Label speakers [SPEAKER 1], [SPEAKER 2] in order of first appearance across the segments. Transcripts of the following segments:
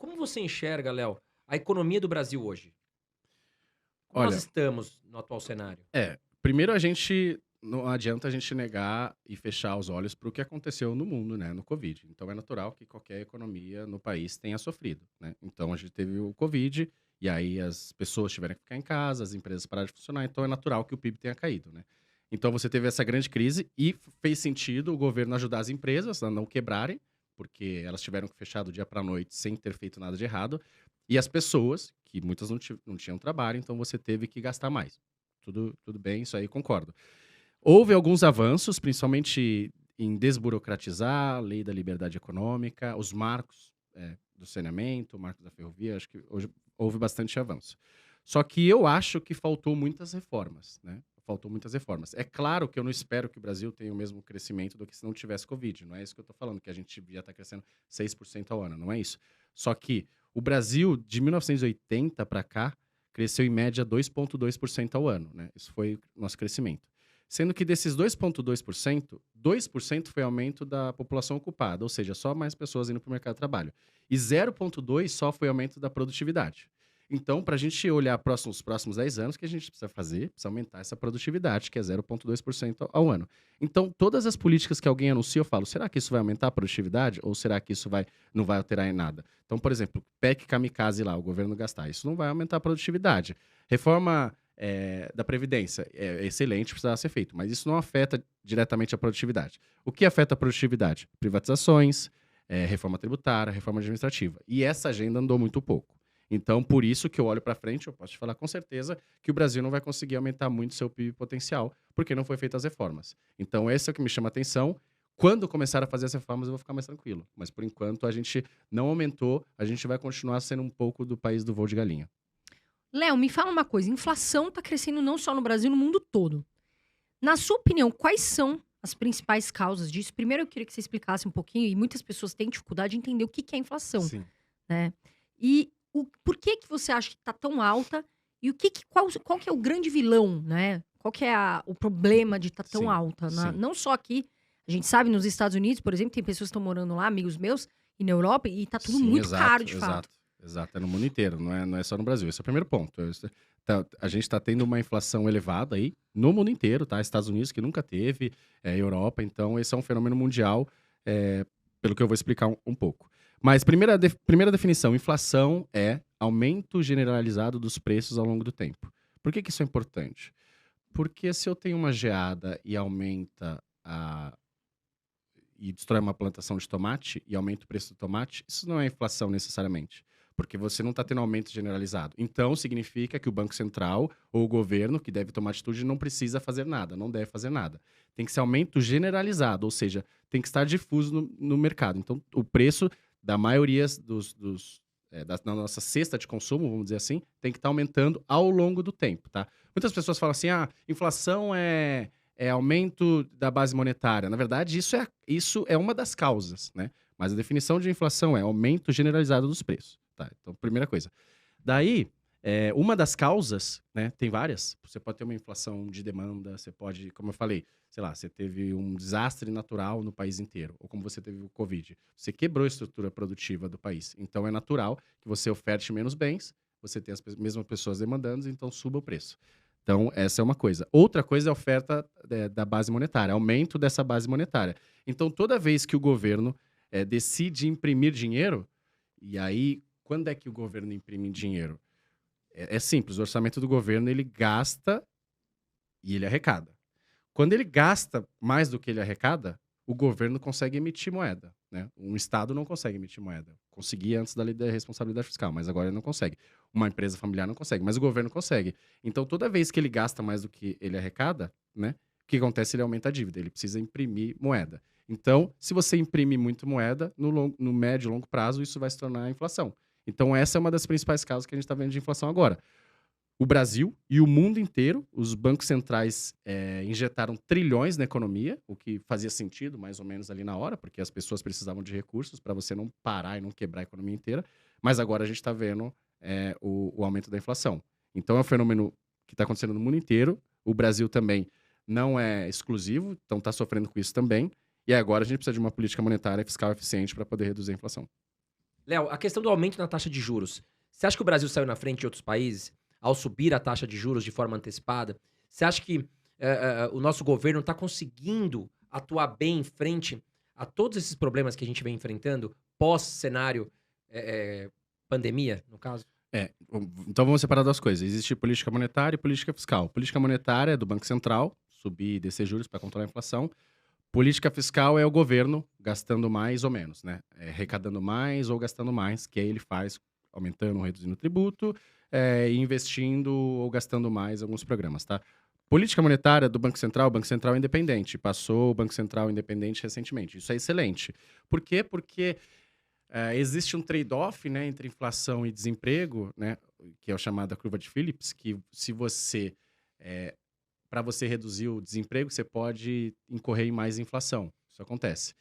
[SPEAKER 1] Como você enxerga, Léo, a economia do Brasil hoje? Como nós
[SPEAKER 2] Olha,
[SPEAKER 1] estamos no atual cenário?
[SPEAKER 2] primeiro a gente não adianta a gente negar e fechar os olhos para o que aconteceu no mundo, né, no Covid. Então é natural que qualquer economia no país tenha sofrido, né. Então a gente teve o Covid, e aí as pessoas tiveram que ficar em casa, as empresas pararam de funcionar, então é natural que o PIB tenha caído, né. Então você teve essa grande crise e fez sentido o governo ajudar as empresas a não quebrarem, porque elas tiveram que fechar do dia para a noite sem ter feito nada de errado, e as pessoas, que muitas não tinham trabalho, então você teve que gastar mais. Tudo bem, isso aí concordo. Houve alguns avanços, principalmente em desburocratizar a lei da liberdade econômica, os marcos, do saneamento, o marco da ferrovia, acho que hoje houve bastante avanço. Só que eu acho que faltou muitas reformas, né, faltou muitas reformas. É claro que eu não espero que o Brasil tenha o mesmo crescimento do que se não tivesse Covid, não é isso que eu estou falando, que a gente devia estar crescendo 6% ao ano, não é isso. Só que o Brasil, de 1980 para cá, cresceu em média 2,2% ao ano, né, isso foi o nosso crescimento. Sendo que desses 2,2%, 2% foi aumento da população ocupada, ou seja, só mais pessoas indo para o mercado de trabalho. E 0,2% só foi aumento da produtividade. Então, para a gente olhar os próximos 10 anos, o que a gente precisa fazer? Precisa aumentar essa produtividade, que é 0,2% ao ano. Então, todas as políticas que alguém anuncia, eu falo, será que isso vai aumentar a produtividade? Ou será que isso não vai alterar em nada? Então, por exemplo, PEC kamikaze lá, o governo gastar, isso não vai aumentar a produtividade. Reforma da Previdência. É excelente, precisava ser feito, mas isso não afeta diretamente a produtividade. O que afeta a produtividade? Privatizações, reforma tributária, reforma administrativa. E essa agenda andou muito pouco. Então, por isso que eu olho para frente, eu posso te falar com certeza que o Brasil não vai conseguir aumentar muito seu PIB potencial, porque não foi feitas as reformas. Então, esse é o que me chama a atenção. Quando começar a fazer as reformas, eu vou ficar mais tranquilo. Mas, por enquanto, a gente não aumentou, a gente vai continuar sendo um pouco do país do voo de galinha.
[SPEAKER 3] Léo, me fala uma coisa, inflação está crescendo não só no Brasil, no mundo todo. Na sua opinião, quais são as principais causas disso? Primeiro eu queria que você explicasse um pouquinho, e muitas pessoas têm dificuldade de entender o que que é inflação,
[SPEAKER 2] Sim,
[SPEAKER 3] né. E por que que você acha que está tão alta, e o que que qual que é o grande vilão, né, qual que é o problema de estar tão
[SPEAKER 2] sim,
[SPEAKER 3] alta?
[SPEAKER 2] sim.
[SPEAKER 3] Não só aqui, a gente sabe nos Estados Unidos, por exemplo, tem pessoas que estão morando lá, amigos meus, e na Europa, e tá tudo
[SPEAKER 2] Sim,
[SPEAKER 3] muito caro
[SPEAKER 2] exato,
[SPEAKER 3] de fato.
[SPEAKER 2] exato, exato. É no mundo inteiro, não é só no Brasil. Esse é o primeiro ponto. A gente está tendo uma inflação elevada aí no mundo inteiro, tá? Estados Unidos, que nunca teve, Europa, então esse é um fenômeno mundial, eh, pelo que eu vou explicar um pouco. Mas primeira definição, inflação é aumento generalizado dos preços ao longo do tempo. Por que que isso é importante? Porque se eu tenho uma geada e aumenta a e destrói uma plantação de tomate e aumenta o preço do tomate, isso não é inflação necessariamente, porque você não está tendo aumento generalizado. Então, significa que o Banco Central ou o governo, que deve tomar atitude, não precisa fazer nada, não deve fazer nada. Tem que ser aumento generalizado, ou seja, tem que estar difuso no mercado. Então, o preço da maioria da nossa cesta de consumo, vamos dizer assim, tem que estar aumentando ao longo do tempo, tá? Muitas pessoas falam assim, inflação é aumento da base monetária. Na verdade, isso é uma das causas, né? Mas a definição de inflação é aumento generalizado dos preços. Tá, então, primeira coisa. Daí, uma das causas, né? Tem várias. Você pode ter uma inflação de demanda, você pode, como eu falei, sei lá, você teve um desastre natural no país inteiro, ou como você teve o Covid. Você quebrou a estrutura produtiva do país. Então, é natural que você oferte menos bens, você tem as mesmas pessoas demandando, então suba o preço. Então, essa é uma coisa. Outra coisa é a oferta da base monetária, aumento dessa base monetária. Então, toda vez que o governo decide imprimir dinheiro, e aí, quando é que o governo imprime dinheiro? É simples, o orçamento do governo ele gasta e ele arrecada. Quando ele gasta mais do que ele arrecada, o governo consegue emitir moeda, né? Um estado não consegue emitir moeda. Conseguia antes da lei da responsabilidade fiscal, mas agora ele não consegue. Uma empresa familiar não consegue, mas o governo consegue. Então, toda vez que ele gasta mais do que ele arrecada, né? O que acontece? Ele aumenta a dívida, ele precisa imprimir moeda. Então, se você imprime muito moeda, no médio e longo prazo, isso vai se tornar inflação. Então, essa é uma das principais causas que a gente está vendo de inflação agora. O Brasil e o mundo inteiro, os bancos centrais injetaram trilhões na economia, o que fazia sentido mais ou menos ali na hora, porque as pessoas precisavam de recursos para você não parar e não quebrar a economia inteira. Mas agora a gente está vendo o aumento da inflação. Então é um fenômeno que está acontecendo no mundo inteiro. O Brasil também não é exclusivo, então está sofrendo com isso também. E agora a gente precisa de uma política monetária e fiscal eficiente para poder reduzir a inflação.
[SPEAKER 1] Léo, a questão do aumento na taxa de juros. Você acha que o Brasil saiu na frente de outros países ao subir a taxa de juros de forma antecipada? Você acha que o nosso governo está conseguindo atuar bem em frente a todos esses problemas que a gente vem enfrentando pós-cenário pandemia, no caso?
[SPEAKER 2] Então vamos separar duas coisas. Existe política monetária e política fiscal. Política monetária é do Banco Central, subir e descer juros para controlar a inflação. Política fiscal é o governo gastando mais ou menos, né? Arrecadando mais ou gastando mais, que aí ele faz aumentando ou reduzindo o tributo, investindo ou gastando mais em alguns programas, tá? Política monetária do Banco Central, o Banco Central é independente. Passou o Banco Central independente recentemente. Isso é excelente. Por quê? Porque existe um trade-off, né, entre inflação e desemprego, né, que é o chamado da curva de Phillips, que se você, para você reduzir o desemprego, você pode incorrer em mais inflação. Isso acontece.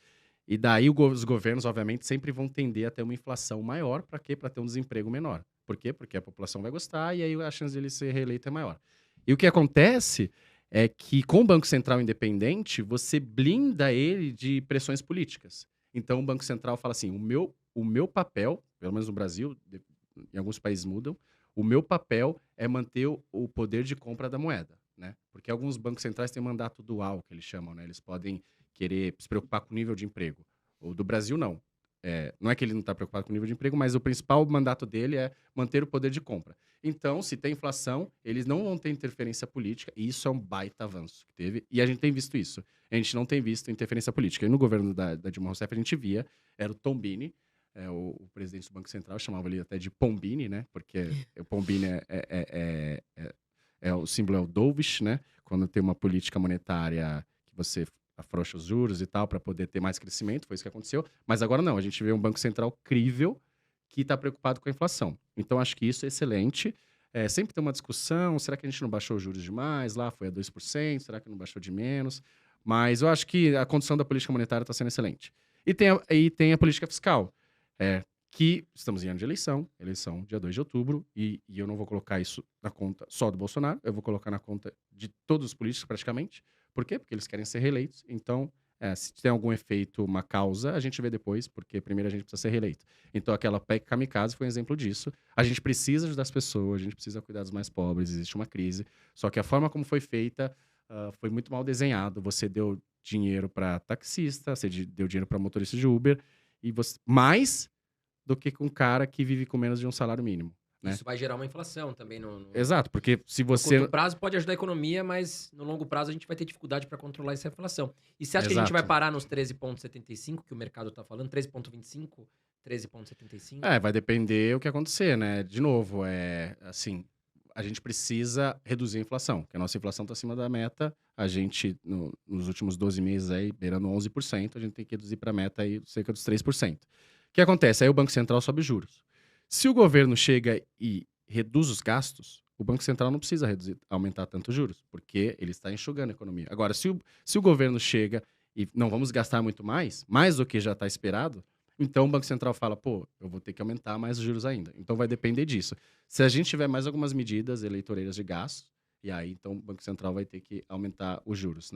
[SPEAKER 2] E daí os governos, obviamente, sempre vão tender a ter uma inflação maior. Para quê? Para ter um desemprego menor. Por quê? Porque a população vai gostar e aí a chance de ele ser reeleito é maior. E o que acontece é que com o Banco Central independente, você blinda ele de pressões políticas. Então o Banco Central fala assim, o meu papel, pelo menos no Brasil, em alguns países mudam, o meu papel é manter o poder de compra da moeda, né? Porque alguns bancos centrais têm mandato dual, que eles chamam, né? Eles podem querer se preocupar com o nível de emprego. O do Brasil, não. Não é que ele não está preocupado com o nível de emprego, mas o principal mandato dele é manter o poder de compra. Então, se tem inflação, eles não vão ter interferência política, e isso é um baita avanço que teve, e a gente tem visto isso. A gente não tem visto interferência política. E no governo da Dilma Rousseff, a gente via, era o Tombini, o presidente do Banco Central, chamava ele até de Pombini, né? Porque o Pombini o símbolo é o dovish, né? Quando tem uma política monetária que você afrouxa os juros e tal, para poder ter mais crescimento, foi isso que aconteceu. Mas agora não, a gente vê um Banco Central crível que está preocupado com a inflação. Então, acho que isso é excelente. Sempre tem uma discussão, será que a gente não baixou os juros demais? Lá foi a 2%, será que não baixou de menos? Mas eu acho que a condução da política monetária está sendo excelente. E tem a política fiscal, que estamos em ano de eleição dia 2 de outubro, e eu não vou colocar isso na conta só do Bolsonaro, eu vou colocar na conta de todos os políticos praticamente. Por quê? Porque eles querem ser reeleitos. Então, se tem algum efeito, uma causa, a gente vê depois, porque primeiro a gente precisa ser reeleito. Então, aquela PEC Kamikaze foi um exemplo disso. A gente precisa ajudar as pessoas, a gente precisa cuidar dos mais pobres, existe uma crise. Só que a forma como foi feita foi muito mal desenhado. Você deu dinheiro para taxista, você deu dinheiro para motorista de Uber, e mais do que com um cara que vive com menos de um salário mínimo. Né?
[SPEAKER 1] Isso vai gerar uma inflação também.
[SPEAKER 2] Exato, porque se
[SPEAKER 1] No
[SPEAKER 2] você...
[SPEAKER 1] curto prazo pode ajudar a economia, mas no longo prazo a gente vai ter dificuldade para controlar essa inflação. E você acha que a gente vai parar nos 13,75 que o mercado está falando? 13,25? 13,75?
[SPEAKER 2] Vai depender o que acontecer, né? De novo, assim, a gente precisa reduzir a inflação, porque a nossa inflação está acima da meta. A gente, nos últimos 12 meses aí, beirando 11%, a gente tem que reduzir para a meta aí cerca dos 3%. O que acontece? Aí o Banco Central sobe juros. Se o governo chega e reduz os gastos, o Banco Central não precisa aumentar tanto os juros, porque ele está enxugando a economia. Agora, se o governo chega e não vamos gastar muito mais do que já está esperado, então o Banco Central fala, pô, eu vou ter que aumentar mais os juros ainda. Então vai depender disso. Se a gente tiver mais algumas medidas eleitoreiras de gastos, e aí então o Banco Central vai ter que aumentar os juros.